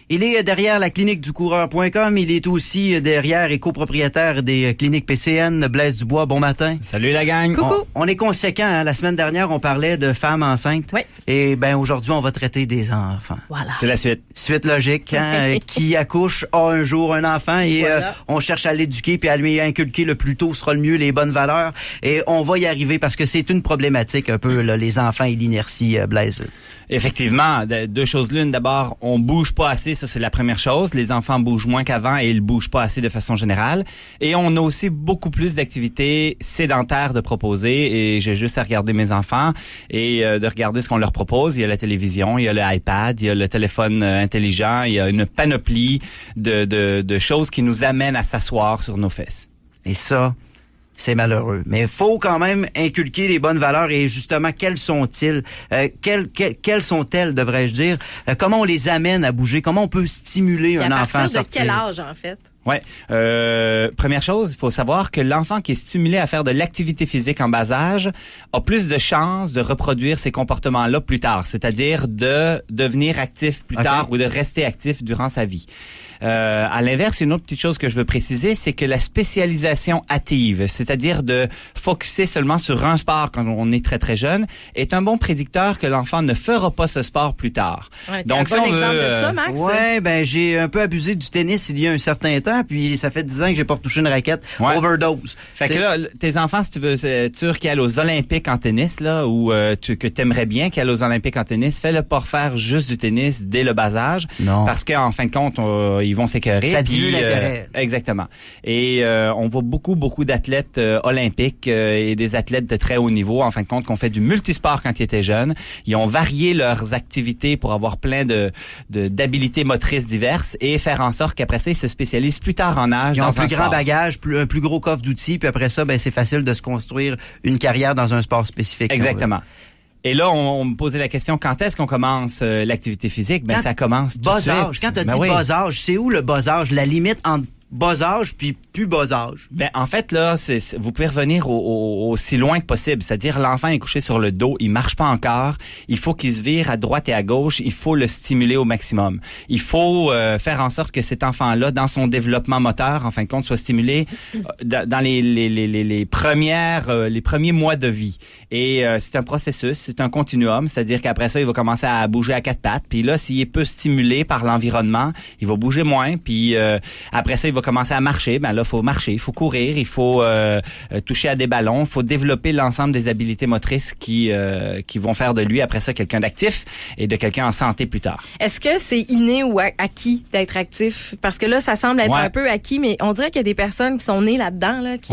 Il est derrière la clinique du coureur.com. Il est aussi derrière et copropriétaire des cliniques PCN. Blaise Dubois, bon matin. Salut la gang. Coucou. On est conséquent. Hein? La semaine dernière, on parlait de femmes enceintes. Oui. Et aujourd'hui, on va traiter des enfants. Voilà. C'est la suite. Suite logique. Hein? Qui accouche a un jour un enfant et Voilà. on cherche à l'éduquer puis à lui inculquer le plus tôt sera le mieux les bonnes valeurs. Et on va y arriver parce que c'est une problématique un peu, là, les enfants et l'inertie, Blaise. Effectivement, deux choses l'une. D'abord, on bouge pas assez, ça c'est la première chose. Les enfants bougent moins qu'avant et ils bougent pas assez de façon générale. Et on a aussi beaucoup plus d'activités sédentaires de proposer. Et j'ai juste à regarder mes enfants et de regarder ce qu'on leur propose. Il y a la télévision, il y a le iPad, il y a le téléphone intelligent, il y a une panoplie de choses qui nous amènent à s'asseoir sur nos fesses. Et ça, c'est malheureux. Mais il faut quand même inculquer les bonnes valeurs et justement, quelles sont-ils? Quelles sont-elles, devrais-je dire? Comment on les amène à bouger? Comment on peut stimuler un enfant à À partir de sortir? quel âge, en fait? Ouais. Première chose, il faut savoir que l'enfant qui est stimulé à faire de l'activité physique en bas âge a plus de chances de reproduire ces comportements-là plus tard, c'est-à-dire de devenir actif plus tard ou de rester actif durant sa vie. À l'inverse, une autre petite chose que je veux préciser, c'est que la spécialisation hâtive, c'est-à-dire de focusser seulement sur un sport quand on est très très jeune, est un bon prédicteur que l'enfant ne fera pas ce sport plus tard. Ouais, Donc, un bon exemple de ça, Max? Ouais, j'ai un peu abusé du tennis il y a un certain temps, puis ça fait 10 ans que j'ai pas retouché une raquette. Ouais. Overdose. Fait que là, tes enfants, si tu veux être sûr qu'ils aillent aux Olympiques en tennis, là, ou que t'aimerais bien qu'ils aillent aux Olympiques en tennis, fais-le pas faire juste du tennis dès le bas âge. Non. Parce qu'en fin de compte, ils vont s'écœurer. Ça dilue l'intérêt. Exactement. Et on voit beaucoup d'athlètes olympiques et des athlètes de très haut niveau, en fin de compte, qui ont fait du multisport quand ils étaient jeunes. Ils ont varié leurs activités pour avoir plein d'habilités motrices diverses et faire en sorte qu'après ça, ils se spécialisent plus tard en âge Ils ont dans un plus grand sport. bagage, un plus gros coffre d'outils, puis après ça, c'est facile de se construire une carrière dans un sport spécifique. si on veut. Exactement. Et là, on me posait la question, quand est-ce qu'on commence l'activité physique? Ben, Quand- ça commence tout de Bas suite. âge. Quand tu as Ben dit oui. bas âge, c'est où le bas âge? La limite entre bas âge puis plus bas âge? Ben, en fait, là, vous pouvez revenir aussi loin que possible. C'est-à-dire, l'enfant est couché sur le dos, il marche pas encore. Il faut qu'il se vire à droite et à gauche. Il faut le stimuler au maximum. Il faut faire en sorte que cet enfant-là, dans son développement moteur, en fin de compte, soit stimulé dans les premiers mois de vie. Et c'est un processus, c'est un continuum. C'est-à-dire qu'après ça, il va commencer à bouger à quatre pattes. Puis là, s'il est peu stimulé par l'environnement, il va bouger moins. Puis après ça, il va commencer à marcher. Ben là, il faut marcher, il faut courir, il faut toucher à des ballons, il faut développer l'ensemble des habiletés motrices qui vont faire de lui, après ça, quelqu'un d'actif et de quelqu'un en santé plus tard. Est-ce que c'est inné ou acquis d'être actif? Parce que là, ça semble être un peu acquis, mais on dirait qu'il y a des personnes qui sont nées là-dedans, là, qui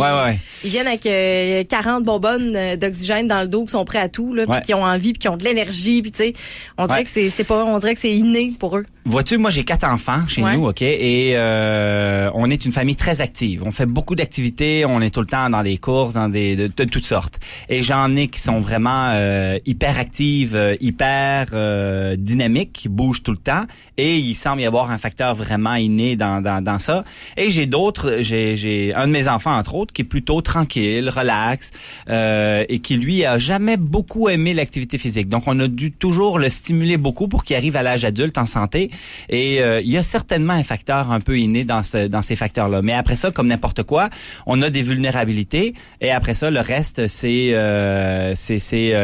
ils viennent avec 40 bonbonnes d'oxygène dans le dos, qui sont prêts à tout, là, puis qui ont envie, puis qui ont de l'énergie, puis tu sais, on dirait que c'est pas, on dirait que c'est inné pour eux. Vois-tu, moi j'ai 4 enfants chez nous, OK, et on est une famille très active. On fait beaucoup d'activités, on est tout le temps dans des courses, dans de toutes sortes. Et j'en ai qui sont vraiment hyper actives, hyper dynamiques, qui bougent tout le temps. Et il semble y avoir un facteur vraiment inné dans ça. Et j'ai d'autres, j'ai un de mes enfants entre autres qui est plutôt tranquille, relax, et qui lui a jamais beaucoup aimé l'activité physique. Donc on a dû toujours le stimuler beaucoup pour qu'il arrive à l'âge adulte en santé. Et il y a certainement un facteur un peu inné dans ces facteurs-là. Mais après ça, comme n'importe quoi, on a des vulnérabilités. Et après ça, le reste, c'est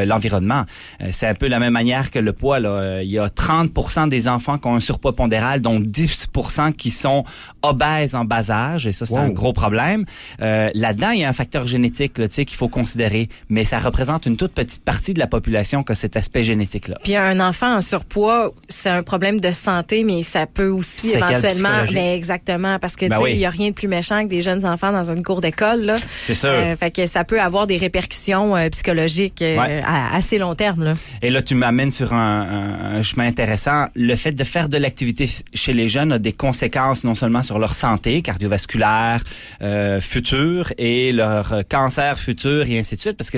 l'environnement. C'est un peu la même manière que le poids, là. Il y a 30% des enfants qui ont un surpoids pondéral, dont 10% qui sont obèses en bas âge. Et ça, c'est un gros problème. Là-dedans, il y a un facteur génétique là, qu'il faut considérer. Mais ça représente une toute petite partie de la population qui a cet aspect génétique-là. Puis un enfant en surpoids, c'est un problème de santé, mais ça peut aussi éventuellement... Ben exactement, parce que il y a rien de plus méchant que des jeunes enfants dans une cour d'école. Là. C'est sûr. Fait que ça peut avoir des répercussions psychologiques à assez long terme. Là. Et là, tu m'amènes sur un chemin intéressant. Le fait de faire de l'activité chez les jeunes a des conséquences non seulement sur leur santé cardiovasculaire future et leur cancer futur et ainsi de suite, parce que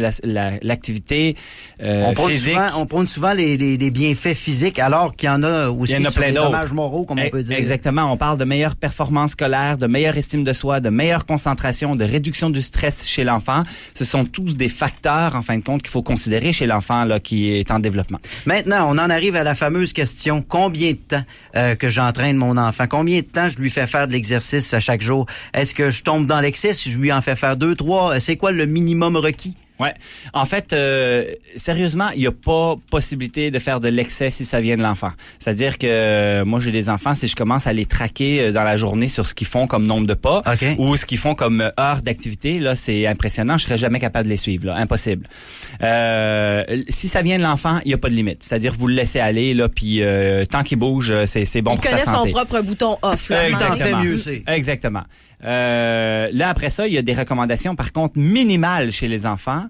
l'activité physique... On prône souvent les bienfaits physiques, alors qu'il y en a aussi sur les dommages moraux, comme on peut dire. Exactement. On parle de meilleure performance scolaire, scolaire, de meilleure estime de soi, de meilleure concentration, de réduction du stress chez l'enfant. Ce sont tous des facteurs, en fin de compte, qu'il faut considérer chez l'enfant là qui est en développement. Maintenant, on en arrive à la fameuse question, combien de temps que j'entraîne mon enfant? Combien de temps je lui fais faire de l'exercice à chaque jour? Est-ce que je tombe dans l'excès si je lui en fais faire 2, 3? C'est quoi le minimum requis? Ouais. En fait, sérieusement, il n'y a pas possibilité de faire de l'excès si ça vient de l'enfant. C'est-à-dire que moi, j'ai des enfants, si je commence à les traquer dans la journée sur ce qu'ils font comme nombre de pas ou ce qu'ils font comme heures d'activité, là, c'est impressionnant. Je serais jamais capable de les suivre, là. Impossible. Si ça vient de l'enfant, il n'y a pas de limite. C'est-à-dire, vous le laissez aller, là, puis tant qu'il bouge, c'est bon pour sa santé. Il connaît son propre bouton off, là. Exactement. Mieux, Exactement. Là, après ça, il y a des recommandations, par contre, minimales chez les enfants,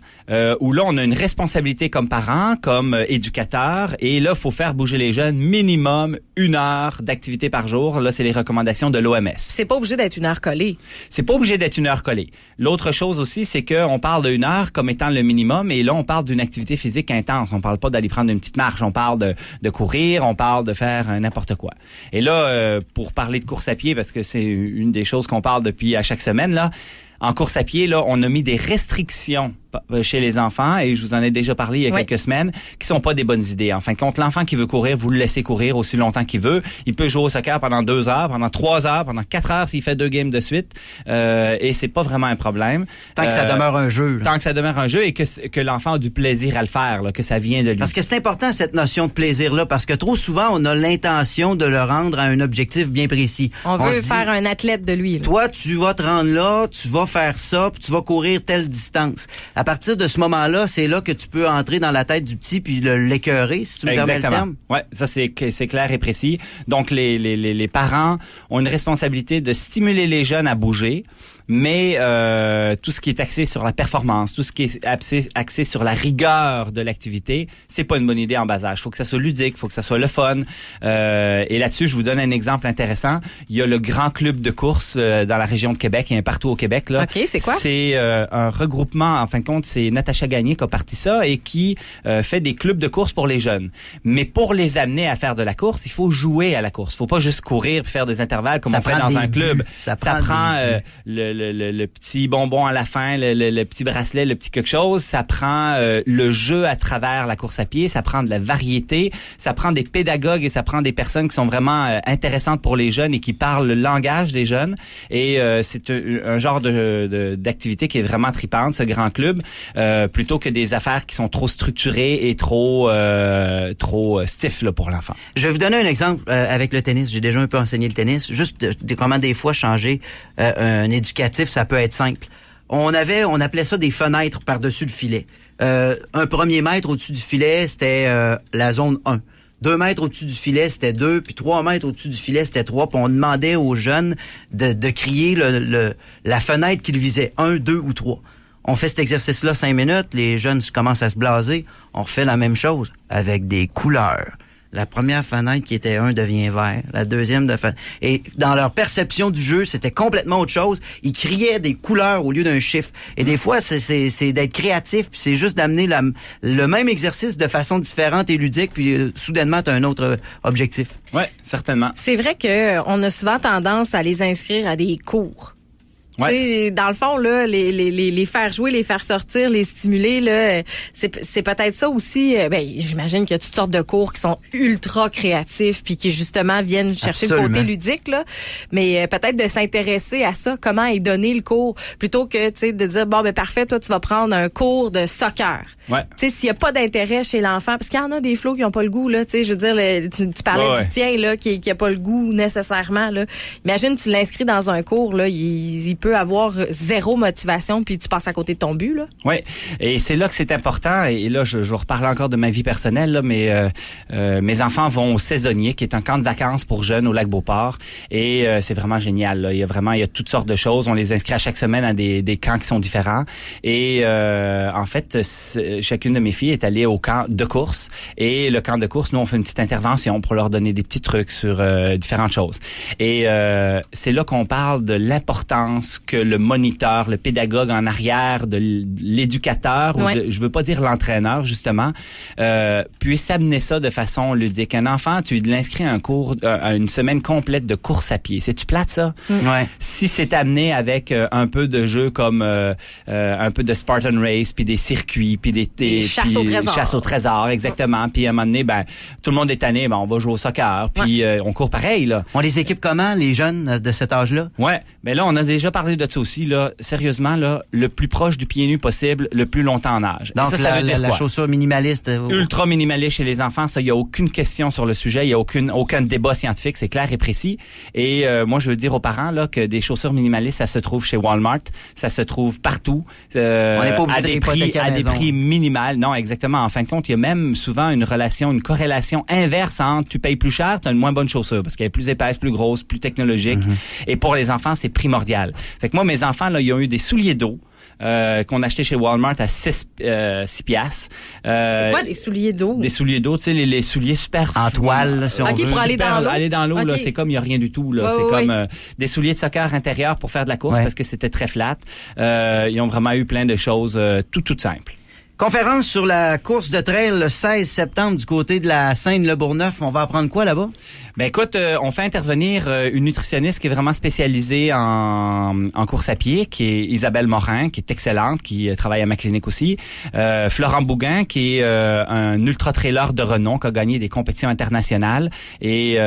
où là, on a une responsabilité comme parent, comme éducateur, et là, il faut faire bouger les jeunes minimum 1 heure d'activité par jour. Là, c'est les recommandations de l'OMS. C'est pas obligé d'être 1 heure collée. C'est pas obligé d'être 1 heure collée. L'autre chose aussi, c'est qu'on parle de 1 heure comme étant le minimum, et là, on parle d'une activité physique intense. On parle pas d'aller prendre une petite marche, on parle de courir, on parle de faire n'importe quoi. Et là, pour parler de course à pied, parce que c'est une des choses qu'on parle depuis à chaque semaine, là, en course à pied, là, on a mis des restrictions chez les enfants, et je vous en ai déjà parlé il y a quelques semaines, qui sont pas des bonnes idées. En fin de compte, l'enfant qui veut courir, vous le laissez courir aussi longtemps qu'il veut. Il peut jouer au soccer pendant 2 heures, pendant 3 heures, pendant 4 heures s'il fait 2 games de suite, et c'est pas vraiment un problème. Tant que ça demeure un jeu. Tant que ça demeure un jeu et que l'enfant a du plaisir à le faire, là, que ça vient de lui. Parce que c'est important, cette notion de plaisir-là, parce que trop souvent, on a l'intention de le rendre à un objectif bien précis. On veut faire un athlète de lui. Là. Toi, tu vas te rendre là, tu vas faire ça, puis tu vas courir telle distance. À partir de ce moment-là, c'est là que tu peux entrer dans la tête du petit puis l'écœurer, si tu me permets le terme. Ouais, ça c'est clair et précis. Donc les parents ont une responsabilité de stimuler les jeunes à bouger, mais tout ce qui est axé sur la performance, tout ce qui est axé sur la rigueur de l'activité, c'est pas une bonne idée en bas âge. Faut que ça soit ludique, faut que ça soit le fun. Et là-dessus, je vous donne un exemple intéressant. Il y a le Grand Club de course dans la région de Québec, il y a un partout au Québec là. OK, c'est quoi? C'est un regroupement, en fin de compte, c'est Natacha Gagné qui a parti ça et qui fait des clubs de course pour les jeunes. Mais pour les amener à faire de la course, il faut jouer à la course. Faut pas juste courir puis faire des intervalles comme on fait dans un club. Ça prend le petit bonbon à la fin, le petit bracelet, le petit quelque chose. Ça prend le jeu à travers la course à pied. Ça prend de la variété. Ça prend des pédagogues et ça prend des personnes qui sont vraiment intéressantes pour les jeunes et qui parlent le langage des jeunes. Et c'est un genre d'activité qui est vraiment tripante, ce grand club, plutôt que des affaires qui sont trop structurées et trop stiff là, pour l'enfant. Je vais vous donner un exemple avec le tennis. J'ai déjà un peu enseigné le tennis. Juste comment des fois changer un éducatif, ça peut être simple. On appelait ça des fenêtres par-dessus le filet. Un premier mètre au-dessus du filet, c'était la zone 1. 2 mètres au-dessus du filet, c'était 2, puis 3 mètres au-dessus du filet, c'était 3, puis on demandait aux jeunes de crier la fenêtre qu'ils visaient, 1, 2 ou 3. On fait cet exercice-là 5 minutes, les jeunes commencent à se blaser, on refait la même chose avec des couleurs. La première fenêtre qui était 1 devient vert, la deuxième et dans leur perception du jeu, c'était complètement autre chose. Ils criaient des couleurs au lieu d'un chiffre. Et des fois, c'est d'être créatif, puis c'est juste d'amener le même exercice de façon différente et ludique, puis soudainement, tu as un autre objectif. Oui, certainement. C'est vrai qu'on a souvent tendance à les inscrire à des cours. Ouais. Dans le fond, là, les faire jouer, les faire sortir, les stimuler, là, c'est peut-être ça aussi. J'imagine qu'il y a toutes sortes de cours qui sont ultra créatifs puis qui justement viennent chercher le côté ludique, là. Mais peut-être de s'intéresser à ça, comment est donné le cours, plutôt que de dire parfait, toi tu vas prendre un cours de soccer. Ouais. S'il y a pas d'intérêt chez l'enfant, parce qu'il y en a des flots qui ont pas le goût, là. Je veux dire, tu parlais du tien là, qui a pas le goût nécessairement, là. Imagine tu l'inscris dans un cours, là, il peut avoir zéro motivation puis tu passes à côté de ton but, là. Oui, et c'est là que c'est important, et là je reparle encore de ma vie personnelle, là, mais mes enfants vont au Saisonnier, qui est un camp de vacances pour jeunes au Lac-Beauport, et c'est vraiment génial, là. Il y a toutes sortes de choses, on les inscrit à chaque semaine à des camps qui sont différents, et en fait chacune de mes filles est allée au camp de course, et le camp de course, nous on fait une petite intervention pour leur donner des petits trucs sur différentes choses, et c'est là qu'on parle de l'importance que le moniteur, le pédagogue en arrière de l'éducateur, ou je veux pas dire l'entraîneur, justement, puisse amener ça de façon ludique. Un enfant, tu l'inscris à un cours, à une semaine complète de course à pied. C'est-tu plate, ça? Ouais. Si c'est amené avec un peu de jeux comme un peu de Spartan Race, puis des circuits, puis des chasses au trésor. Chasse au trésor, exactement. Puis à un moment donné, ben, tout le monde est tanné, ben, on va jouer au soccer, puis on court pareil, là. On les équipe comment, les jeunes de cet âge-là? Ouais, mais là, on a déjà parlé de ça aussi, là. Sérieusement, là, le plus proche du pied nu possible, le plus longtemps en âge. Donc, ça veut dire la chaussure minimaliste. Ultra minimaliste chez les enfants, ça, il y a aucune question sur le sujet, il y a aucun débat scientifique, c'est clair et précis. Et moi, je veux dire aux parents là que des chaussures minimalistes, ça se trouve chez Walmart, ça se trouve partout. On n'est pas obligé à des prix minimales. Non, exactement. En fin de compte, il y a même souvent une corrélation inverse entre tu payes plus cher, tu as une moins bonne chaussure parce qu'elle est plus épaisse, plus grosse, plus technologique. Et pour les enfants, c'est primordial. Fait que moi, mes enfants, là, ils ont eu des souliers d'eau. Qu'on achetait chez Walmart à 6 piastres. C'est quoi des souliers d'eau? Des souliers d'eau, tu sais, les souliers super en toile, là, si on veut. Pour aller dans l'eau. Aller dans l'eau, là, c'est comme il y a rien du tout, là. C'est comme des souliers de soccer intérieurs pour faire de la course parce que c'était très flat. Ils ont vraiment eu plein de choses toutes simples. Conférence sur la course de trail le 16 septembre du côté de la Seine-le-Bourgneuf. On va apprendre quoi là-bas? Ben écoute, on fait intervenir une nutritionniste qui est vraiment spécialisée en course à pied, qui est Isabelle Morin, qui est excellente, qui travaille à ma clinique aussi. Florent Bougain, qui est un ultra-trailer de renom, qui a gagné des compétitions internationales et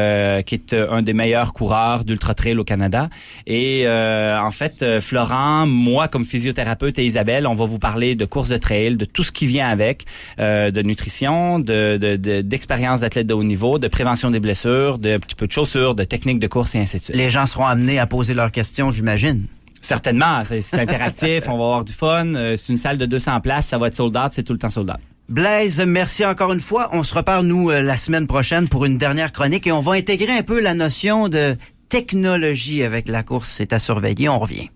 qui est un des meilleurs coureurs d'ultra-trail au Canada. Et en fait, Florent, moi comme physiothérapeute et Isabelle, on va vous parler de course de trail, de tout ce qui vient avec, de nutrition, d'expérience d'athlète de haut niveau, de prévention des blessures, de un petit peu de chaussures, de techniques de course et ainsi de suite. Les gens seront amenés à poser leurs questions, j'imagine. Certainement, c'est interactif, on va avoir du fun, c'est une salle de 200 places, ça va être sold out, c'est tout le temps sold out. Blaise, merci encore une fois. On se reparle, nous, la semaine prochaine pour une dernière chronique et on va intégrer un peu la notion de technologie avec la course. C'est à surveiller, on revient.